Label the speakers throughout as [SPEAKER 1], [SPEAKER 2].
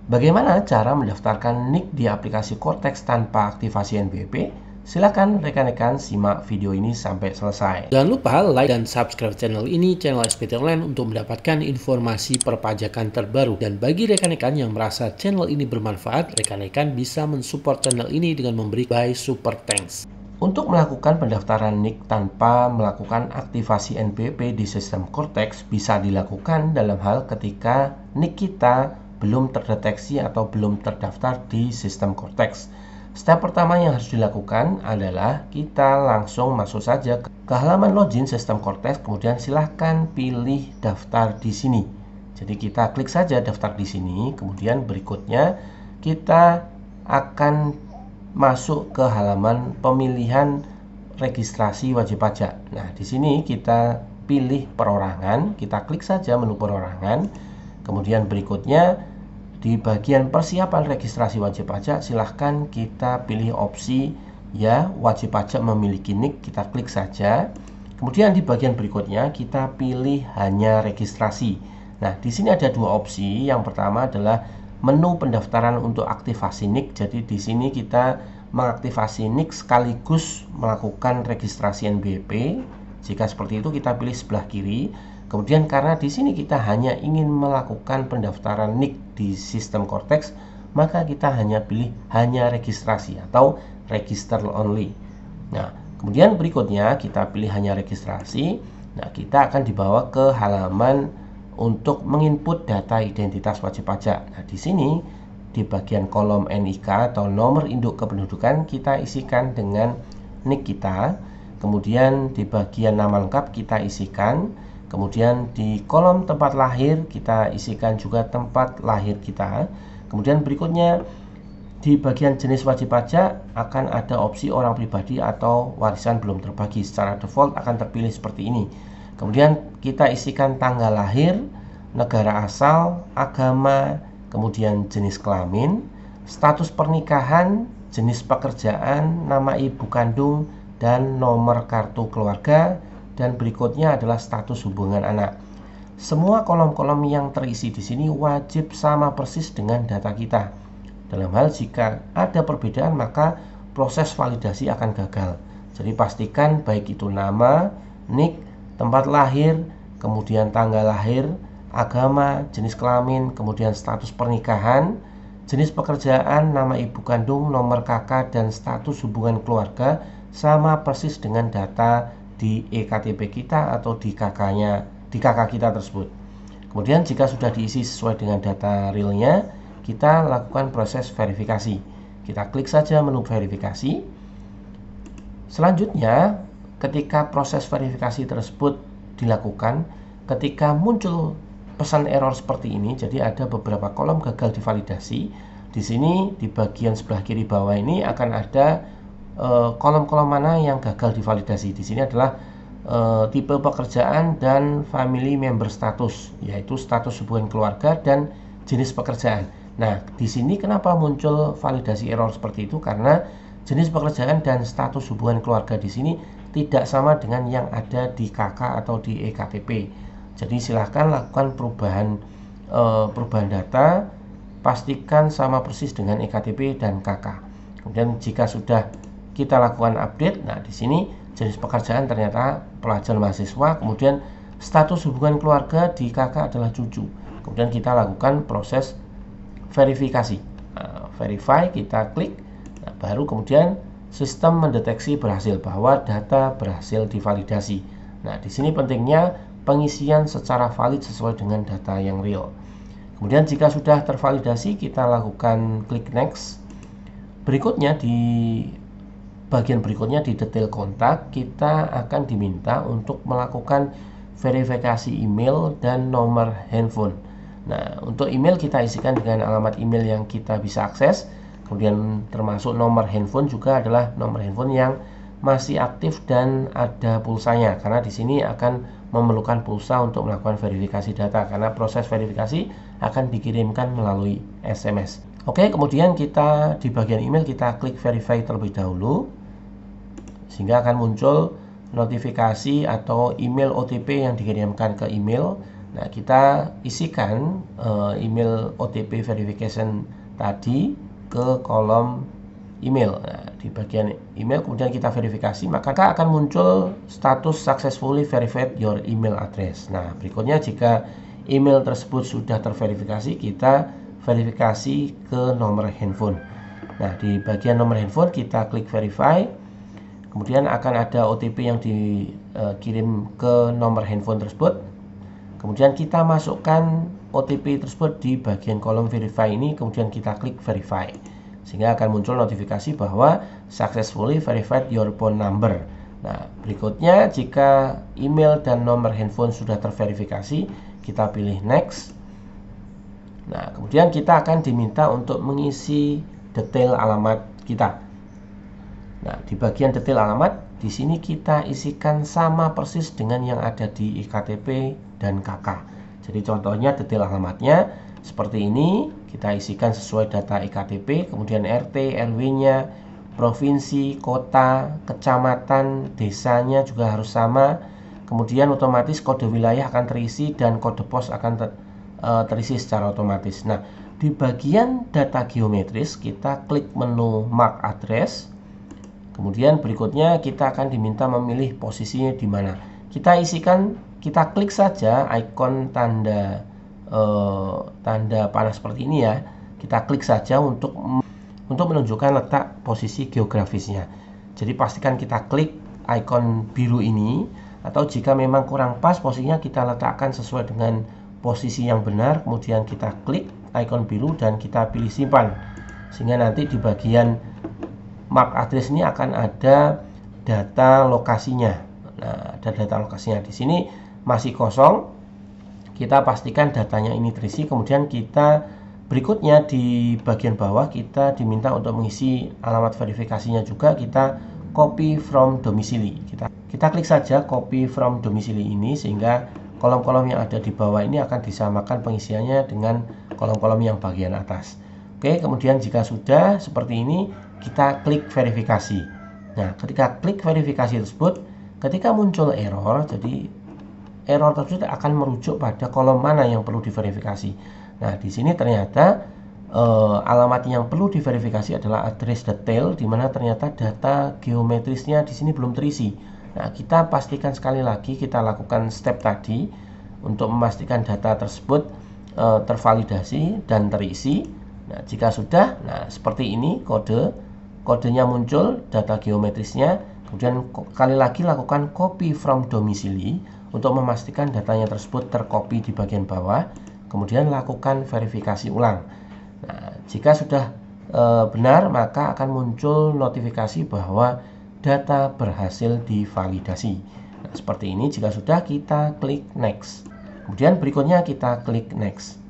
[SPEAKER 1] Bagaimana cara mendaftarkan NIK di aplikasi Cortex tanpa aktivasi NBP? Silakan rekan-rekan simak video ini sampai selesai.
[SPEAKER 2] Jangan lupa like dan subscribe channel ini, channel SPT Online, untuk mendapatkan informasi perpajakan terbaru. Dan bagi rekan-rekan yang merasa channel ini bermanfaat, rekan-rekan bisa mensupport channel ini dengan memberi buy super thanks.
[SPEAKER 1] Untuk melakukan pendaftaran NIK tanpa melakukan aktivasi NBP di sistem Cortex bisa dilakukan dalam hal ketika NIK kita belum terdeteksi atau belum terdaftar di sistem Cortex. Step pertama yang harus dilakukan adalah kita langsung masuk saja ke halaman login sistem Cortex, kemudian silahkan pilih daftar di sini. Jadi kita klik saja daftar di sini, kemudian berikutnya kita akan masuk ke halaman pemilihan registrasi wajib pajak. Nah, di sini kita pilih perorangan, kita klik saja menu perorangan. Kemudian berikutnya di bagian persiapan registrasi wajib pajak, silahkan kita pilih opsi ya wajib pajak memiliki NIK, kita klik saja. Kemudian di bagian berikutnya kita pilih hanya registrasi. Nah, di sini ada dua opsi. Yang pertama adalah menu pendaftaran untuk aktivasi NIK. Jadi di sini kita mengaktifasi NIK sekaligus melakukan registrasi NBP. Jika seperti itu kita pilih sebelah kiri. Kemudian karena di sini kita hanya ingin melakukan pendaftaran NIK di sistem Cortex, maka kita hanya pilih hanya registrasi atau register only. Nah, kemudian berikutnya kita pilih hanya registrasi. Nah, kita akan dibawa ke halaman untuk menginput data identitas wajib pajak. Nah, di sini di bagian kolom NIK atau nomor induk kependudukan kita isikan dengan NIK kita. Kemudian di bagian nama lengkap kita isikan. Kemudian di kolom tempat lahir kita isikan juga tempat lahir kita. Kemudian berikutnya di bagian jenis wajib pajak akan ada opsi orang pribadi atau warisan belum terbagi. Secara default akan terpilih seperti ini. Kemudian kita isikan tanggal lahir, negara asal, agama, kemudian jenis kelamin, status pernikahan, jenis pekerjaan, nama ibu kandung, dan nomor kartu keluarga. Dan berikutnya adalah status hubungan anak. Semua kolom-kolom yang terisi di sini wajib sama persis dengan data kita. Dalam hal jika ada perbedaan maka proses validasi akan gagal. Jadi pastikan baik itu nama, NIK, tempat lahir, kemudian tanggal lahir, agama, jenis kelamin, kemudian status pernikahan, jenis pekerjaan, nama ibu kandung, nomor KK, dan status hubungan keluarga sama persis dengan data di eKTP kita atau di KK kita tersebut. Kemudian jika sudah diisi sesuai dengan data realnya, kita lakukan proses verifikasi. Kita klik saja menu verifikasi. Selanjutnya, ketika proses verifikasi tersebut dilakukan, ketika muncul pesan error seperti ini, jadi ada beberapa kolom gagal divalidasi. Di sini di bagian sebelah kiri bawah ini akan ada kolom-kolom mana yang gagal divalidasi. Di sini adalah tipe pekerjaan dan family member status, yaitu status hubungan keluarga dan jenis pekerjaan. Nah, di sini kenapa muncul validasi error seperti itu? Karena jenis pekerjaan dan status hubungan keluarga di sini tidak sama dengan yang ada di KK atau di eKTP. Jadi silahkan lakukan perubahan data, pastikan sama persis dengan eKTP dan KK. Kemudian jika sudah kita lakukan update, nah di sini jenis pekerjaan ternyata pelajar mahasiswa, kemudian status hubungan keluarga di KK adalah cucu. Kemudian kita lakukan proses verifikasi. Verify, kita klik, nah, baru kemudian sistem mendeteksi berhasil bahwa data berhasil divalidasi. Nah, di sini pentingnya pengisian secara valid sesuai dengan data yang real. Kemudian jika sudah tervalidasi, kita lakukan klik next. Berikutnya di bagian berikutnya di detail kontak, kita akan diminta untuk melakukan verifikasi email dan nomor handphone. Nah, untuk email kita isikan dengan alamat email yang kita bisa akses. Kemudian termasuk nomor handphone juga adalah nomor handphone yang masih aktif dan ada pulsanya, karena di sini akan memerlukan pulsa untuk melakukan verifikasi data, karena proses verifikasi akan dikirimkan melalui SMS. Oke, kemudian kita di bagian email kita klik verify terlebih dahulu, sehingga akan muncul notifikasi atau email OTP yang dikirimkan ke email. Nah, kita isikan email OTP verification tadi ke kolom email. Nah, di bagian email kemudian kita verifikasi, maka akan muncul status successfully verified your email address. Nah, berikutnya jika email tersebut sudah terverifikasi, kita verifikasi ke nomor handphone. Nah, di bagian nomor handphone kita klik verify. Kemudian akan ada OTP yang dikirim ke nomor handphone tersebut. Kemudian kita masukkan OTP tersebut di bagian kolom verify ini, kemudian kita klik verify. Sehingga akan muncul notifikasi bahwa successfully verified your phone number. Nah, berikutnya jika email dan nomor handphone sudah terverifikasi, kita pilih next. Nah, kemudian kita akan diminta untuk mengisi detail alamat kita. Nah, di bagian detail alamat, di sini kita isikan sama persis dengan yang ada di iktp dan KK. Jadi contohnya detail alamatnya seperti ini, kita isikan sesuai data iktp, kemudian RT, RW-nya, provinsi, kota, kecamatan, desanya juga harus sama. Kemudian otomatis kode wilayah akan terisi dan kode pos akan terisi secara otomatis. Nah, di bagian data geometris kita klik menu mark address. Kemudian berikutnya kita akan diminta memilih posisinya di mana. Kita isikan, kita klik saja ikon tanda panah seperti ini ya. Kita klik saja untuk menunjukkan letak posisi geografisnya. Jadi pastikan kita klik ikon biru ini, atau jika memang kurang pas posisinya, kita letakkan sesuai dengan posisi yang benar. Kemudian kita klik ikon biru dan kita pilih simpan. Sehingga nanti di bagian mark address ini akan ada data lokasinya. Nah, ada data lokasinya di sini masih kosong. Kita pastikan datanya ini terisi. Kemudian kita berikutnya di bagian bawah kita diminta untuk mengisi alamat verifikasinya juga. Kita copy from domicile. Kita klik saja copy from domicile ini, sehingga kolom-kolom yang ada di bawah ini akan disamakan pengisiannya dengan kolom-kolom yang bagian atas. Oke, kemudian jika sudah seperti ini, kita klik verifikasi. Nah, ketika klik verifikasi tersebut, ketika muncul error, jadi error tersebut akan merujuk pada kolom mana yang perlu diverifikasi. Nah, di sini ternyata alamat yang perlu diverifikasi adalah address detail, di mana ternyata data geometrisnya di sini belum terisi. Nah, kita pastikan sekali lagi, kita lakukan step tadi untuk memastikan data tersebut tervalidasi dan terisi. Nah, jika sudah, nah seperti ini kodenya muncul, data geometrisnya. Kemudian kali lagi lakukan copy from domicile untuk memastikan datanya tersebut tercopy di bagian bawah. Kemudian lakukan verifikasi ulang. Nah, jika sudah benar, maka akan muncul notifikasi bahwa data berhasil divalidasi. Nah, seperti ini. Jika sudah, kita klik next. Kemudian berikutnya kita klik next.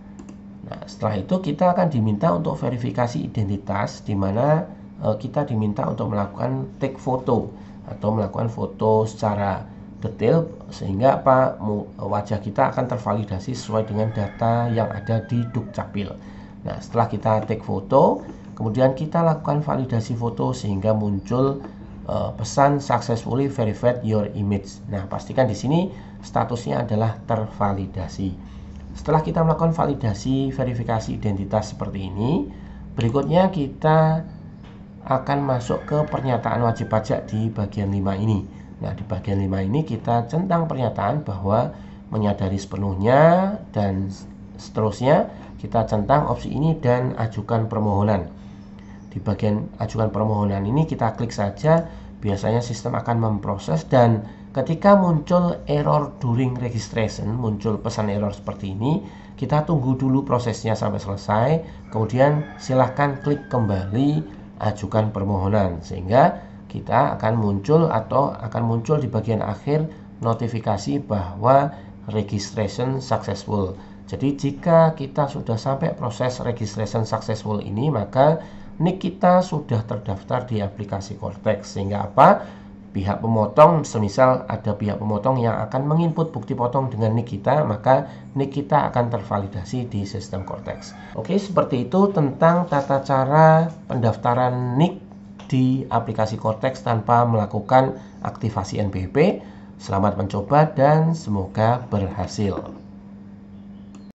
[SPEAKER 1] Nah, setelah itu kita akan diminta untuk verifikasi identitas, di mana kita diminta untuk melakukan take foto atau melakukan foto secara detail, sehingga wajah kita akan tervalidasi sesuai dengan data yang ada di Dukcapil. Nah, setelah kita take foto, kemudian kita lakukan validasi foto sehingga muncul pesan successfully verified your image. Nah, pastikan di sini statusnya adalah tervalidasi. Setelah kita melakukan validasi verifikasi identitas seperti ini, berikutnya kita akan masuk ke pernyataan wajib pajak di bagian 5 ini. Nah, di bagian 5 ini kita centang pernyataan bahwa menyadari sepenuhnya, dan seterusnya kita centang opsi ini dan ajukan permohonan. Di bagian ajukan permohonan ini kita klik saja, biasanya sistem akan memproses, dan ketika muncul error during registration, muncul pesan error seperti ini, kita tunggu dulu prosesnya sampai selesai, kemudian silahkan klik kembali ajukan permohonan, sehingga kita akan muncul di bagian akhir notifikasi bahwa registration successful. Jadi jika kita sudah sampai proses registration successful ini, maka NIK kita sudah terdaftar di aplikasi Cortex. Sehingga pihak pemotong, semisal ada pihak pemotong yang akan menginput bukti potong dengan NIK kita, maka NIK kita akan tervalidasi di sistem Cortex. Oke, seperti itu tentang tata cara pendaftaran NIK di aplikasi Cortex tanpa melakukan aktivasi NPWP. Selamat mencoba dan semoga berhasil.